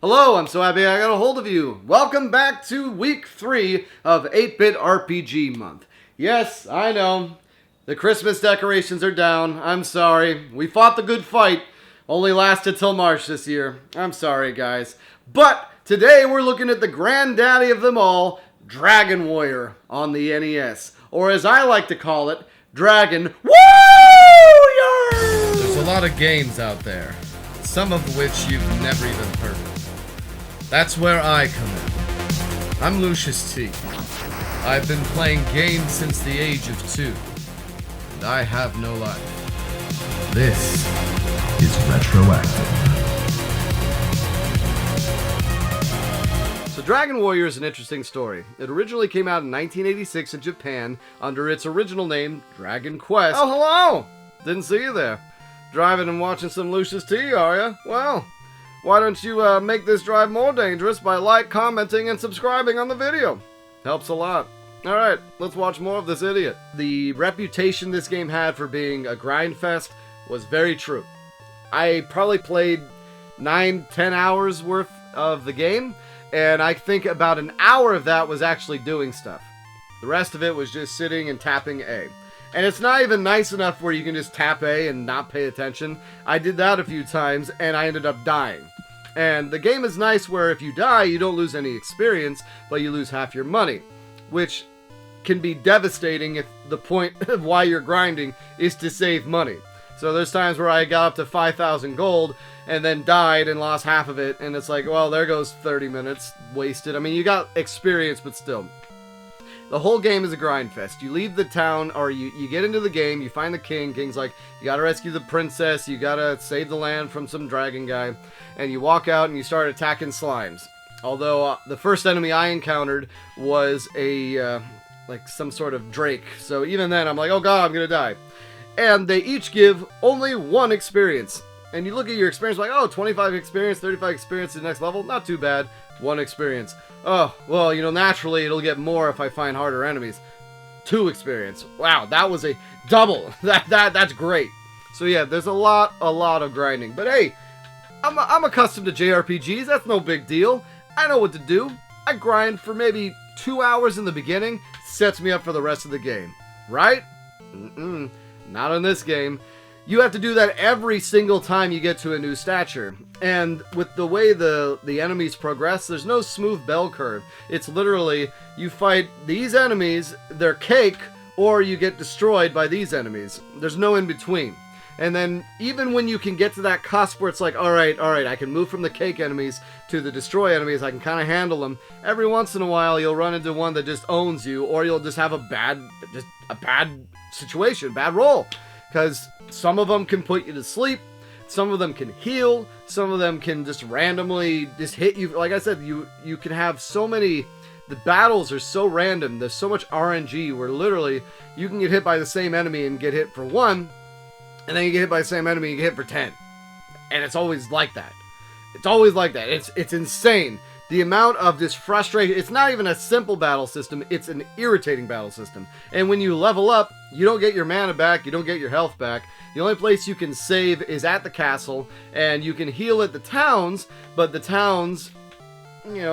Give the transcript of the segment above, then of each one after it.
Hello, I'm so happy I got a hold of you. Welcome back to week 3 of 8-Bit RPG Month. Yes, I know, the Christmas decorations are down. I'm sorry. We fought the good fight. Only lasted till March this year. I'm sorry, guys. But today we're looking at the granddaddy of them all, Dragon Warrior on the NES. Or as I like to call it, Dragon Warrior! There's a lot of games out there, some of which you've never even heard of. That's where I come in. I'm Lucious T. I've been playing games since the age of 2, and I have no life. This is Retroactive. So Dragon Warrior is an interesting story. It originally came out in 1986 in Japan under its original name, Dragon Quest. Oh, hello! Didn't see you there. Driving and watching some Lucious T, are ya? Well, why don't you make this drive more dangerous by commenting, and subscribing on the video? Helps a lot. Alright, let's watch more of this idiot. The reputation this game had for being a grindfest was very true. I probably played 9-10 hours worth of the game, and I think about an hour of that was actually doing stuff. The rest of it was just sitting and tapping A. And it's not even nice enough where you can just tap A and not pay attention. I did that a few times, and I ended up dying. And the game is nice where if you die, you don't lose any experience, but you lose half your money, which can be devastating if the point of why you're grinding is to save money. So there's times where I got up to 5,000 gold and then died and lost half of it, and it's like, well, there goes 30 minutes wasted. I mean, you got experience, but still. The whole game is a grind fest. You leave the town, or you get into the game, you find the king. King's like, you gotta rescue the princess, you gotta save the land from some dragon guy. And you walk out and you start attacking slimes. Although, the first enemy I encountered was some sort of drake. So even then, I'm like, oh god, I'm gonna die. And they each give only 1 experience. And you look at your experience like, oh, 25 experience, 35 experience to the next level. Not too bad. 1 experience. Oh, well, naturally it'll get more if I find harder enemies. 2 experience. Wow, that was a double. That's great. So yeah, there's a lot of grinding. But hey, I'm accustomed to JRPGs. That's no big deal. I know what to do. I grind for maybe 2 hours in the beginning. Sets me up for the rest of the game. Right? Not in this game. You have to do that every single time you get to a new stature. And with the way the enemies progress, there's no smooth bell curve. It's literally, you fight these enemies, they're cake, or you get destroyed by these enemies. There's no in between. And then, even when you can get to that cusp where it's like, alright, I can move from the cake enemies to the destroy enemies, I can kind of handle them. Every once in a while, you'll run into one that just owns you, or you'll just have a bad situation, bad roll. Because some of them can put you to sleep, some of them can heal, some of them can just randomly just hit you. Like I said, you can have so many, the battles are so random, there's so much RNG where literally you can get hit by the same enemy and get hit for 1, and then you get hit by the same enemy and get hit for 10. And it's always like that. It's always like that. It's insane. The amount of this frustration, it's not even a simple battle system, it's an irritating battle system. And when you level up, you don't get your mana back, you don't get your health back. The only place you can save is at the castle, and you can heal at the towns, but the towns,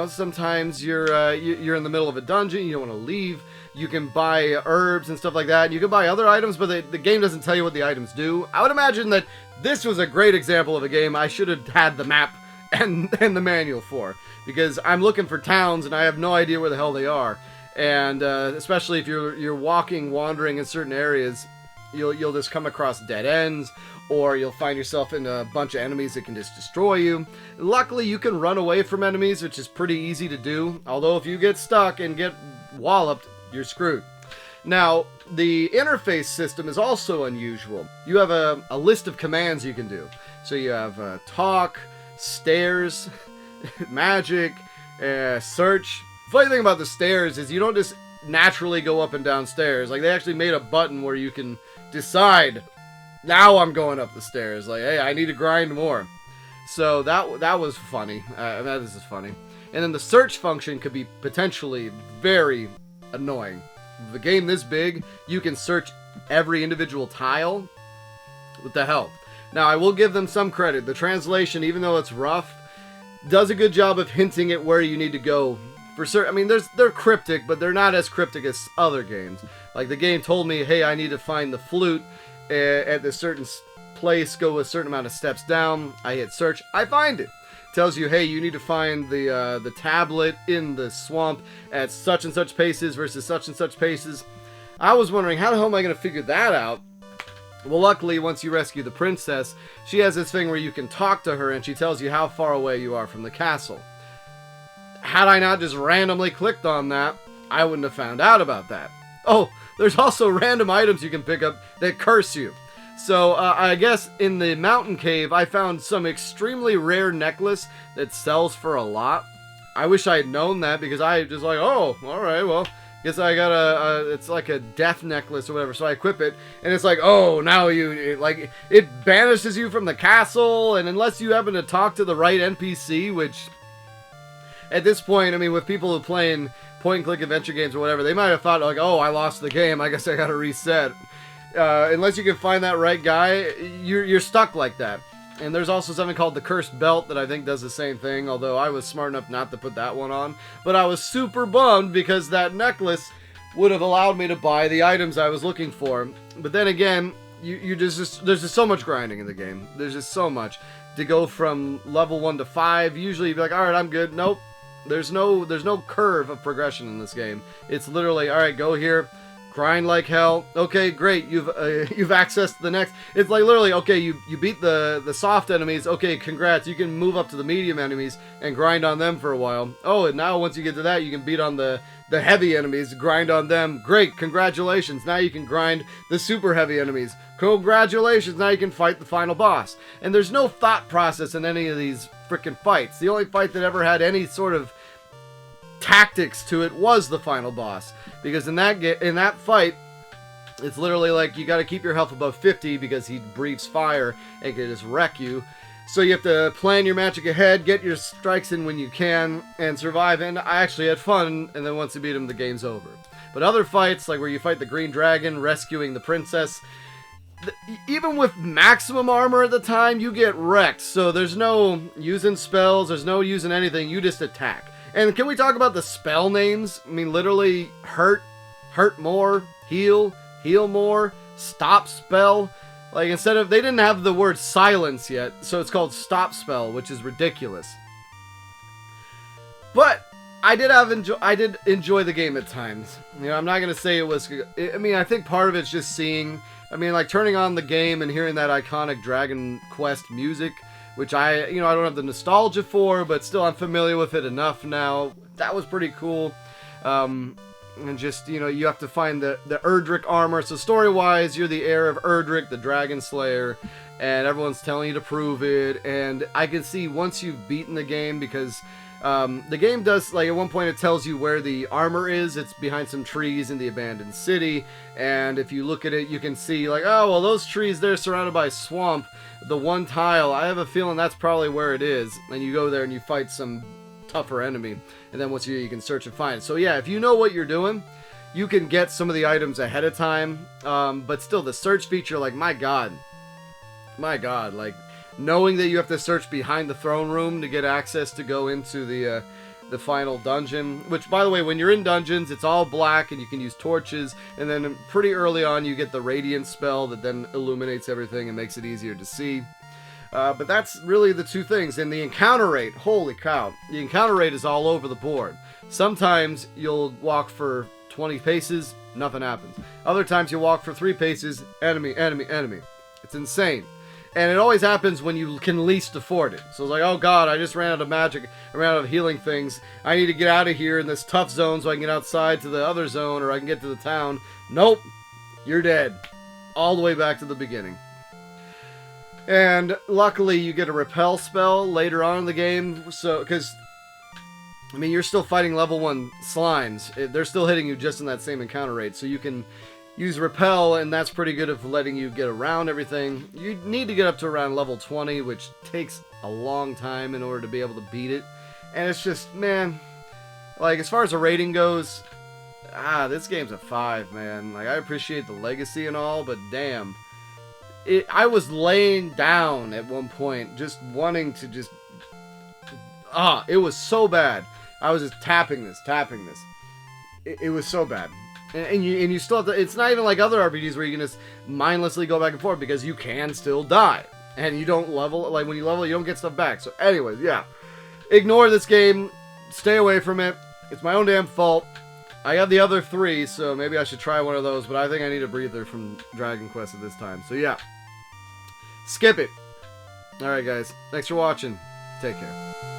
sometimes you're in the middle of a dungeon, you don't want to leave. You can buy herbs and stuff like that. You can buy other items, but the game doesn't tell you what the items do. I would imagine that this was a great example of a game I should have had the map and the manual for. Because I'm looking for towns and I have no idea where the hell they are. And especially if you're wandering in certain areas, you'll just come across dead ends, or you'll find yourself in a bunch of enemies that can just destroy you. Luckily, you can run away from enemies, which is pretty easy to do. Although if you get stuck and get walloped, you're screwed. Now, the interface system is also unusual. You have a list of commands you can do. So you have talk, stairs, magic, search. Funny thing about the stairs is you don't just naturally go up and down stairs. Like, they actually made a button where you can decide, now I'm going up the stairs. Like, hey, I need to grind more. So that was funny. This is funny. And then the search function could be potentially very annoying. With a game this big, you can search every individual tile. What the hell? Now, I will give them some credit. The translation, even though it's rough, does a good job of hinting at where you need to go. For certain, I mean, they're cryptic, but they're not as cryptic as other games. Like the game told me, hey, I need to find the flute at this certain place, go a certain amount of steps down. I hit search, I find it. Tells you, hey, you need to find the tablet in the swamp at such and such paces versus such and such paces. I was wondering, how the hell am I going to figure that out? Well, luckily, once you rescue the princess, she has this thing where you can talk to her and she tells you how far away you are from the castle. Had I not just randomly clicked on that, I wouldn't have found out about that. Oh, there's also random items you can pick up that curse you. So, I guess in the mountain cave, I found some extremely rare necklace that sells for a lot. I wish I had known that because I just like, oh, alright, well, guess I got it's like a death necklace or whatever, so I equip it, and it's like, oh, now it banishes you from the castle, and unless you happen to talk to the right NPC, which, at this point, I mean, with people who are playing point-and-click adventure games or whatever, they might have thought, like, oh, I lost the game, I guess I gotta reset. Unless you can find that right guy, you're stuck like that. And there's also something called the Cursed Belt that I think does the same thing, although I was smart enough not to put that one on. But I was super bummed because that necklace would have allowed me to buy the items I was looking for. But then again, there's just so much grinding in the game. There's just so much. To go from level 1 to 5, usually you'd be like, alright, I'm good. Nope. There's no curve of progression in this game. It's literally, alright, go here, grind like hell. Okay, great, you've accessed the next. It's like literally, okay, you beat the soft enemies. Okay, congrats, you can move up to the medium enemies and grind on them for a while. Oh, and now once you get to that, you can beat on the heavy enemies, grind on them. Great, congratulations, now you can grind the super heavy enemies. Congratulations, now you can fight the final boss. And there's no thought process in any of these frickin' fights. The only fight that ever had any sort of tactics to it was the final boss, because in that fight, it's literally like you got to keep your health above 50 because he breathes fire and can just wreck you. So you have to plan your magic ahead, get your strikes in when you can, and survive. And I actually had fun, and then once you beat him, the game's over. But other fights, like where you fight the green dragon, rescuing the princess, even with maximum armor at the time, you get wrecked. So there's no using spells, there's no using anything, you just attack. And can we talk about the spell names? I mean, literally, hurt more, heal more, stop spell. Like, they didn't have the word silence yet, so it's called stop spell, which is ridiculous. But I did enjoy the game at times. You know, I'm not gonna say it was. I mean, I think part of it's just seeing. I mean, like turning on the game and hearing that iconic Dragon Quest music, which I don't have the nostalgia for, but still I'm familiar with it enough now. That was pretty cool. And just, you have to find the Erdrick armor. So story-wise, you're the heir of Erdrick, the Dragon Slayer, and everyone's telling you to prove it. And I can see once you've beaten the game, because the game does, like, at one point it tells you where the armor is. It's behind some trees in the abandoned city. And if you look at it, you can see, like, oh, well, those trees there surrounded by swamp. The one tile, I have a feeling that's probably where it is. And you go there and you fight some tougher enemy, and then once you can search and find it. So yeah, if you know what you're doing, you can get some of the items ahead of time, but still the search feature, like, my god, like knowing that you have to search behind the throne room to get access to go into the final dungeon, which, by the way, when you're in dungeons, it's all black and you can use torches, and then pretty early on you get the radiant spell that then illuminates everything and makes it easier to see. But that's really the two things. And the encounter rate, holy cow, the encounter rate is all over the board. Sometimes you'll walk for 20 paces, nothing happens. Other times you walk for 3 paces, enemy, enemy, enemy. It's insane. And it always happens when you can least afford it. So it's like, oh god, I just ran out of magic, I ran out of healing things. I need to get out of here in this tough zone so I can get outside to the other zone, or I can get to the town. Nope, you're dead. All the way back to the beginning. And luckily, you get a repel spell later on in the game, so, because, I mean, you're still fighting level 1 slimes. They're still hitting you just in that same encounter rate, so you can use repel, and that's pretty good of letting you get around everything. You need to get up to around level 20, which takes a long time in order to be able to beat it. And it's just, man, like, as far as the rating goes, this game's a 5, man. Like, I appreciate the legacy and all, but damn. I was laying down at one point, just wanting to just it was so bad. I was just tapping this. It was so bad. And you still have to, it's not even like other RPGs where you can just mindlessly go back and forth, because you can still die. And you don't level, like when you level, you don't get stuff back. So anyways, yeah. Ignore this game. Stay away from it. It's my own damn fault. I got the other 3, so maybe I should try one of those, but I think I need a breather from Dragon Quest at this time. So yeah. Skip it. Alright guys, thanks for watching. Take care.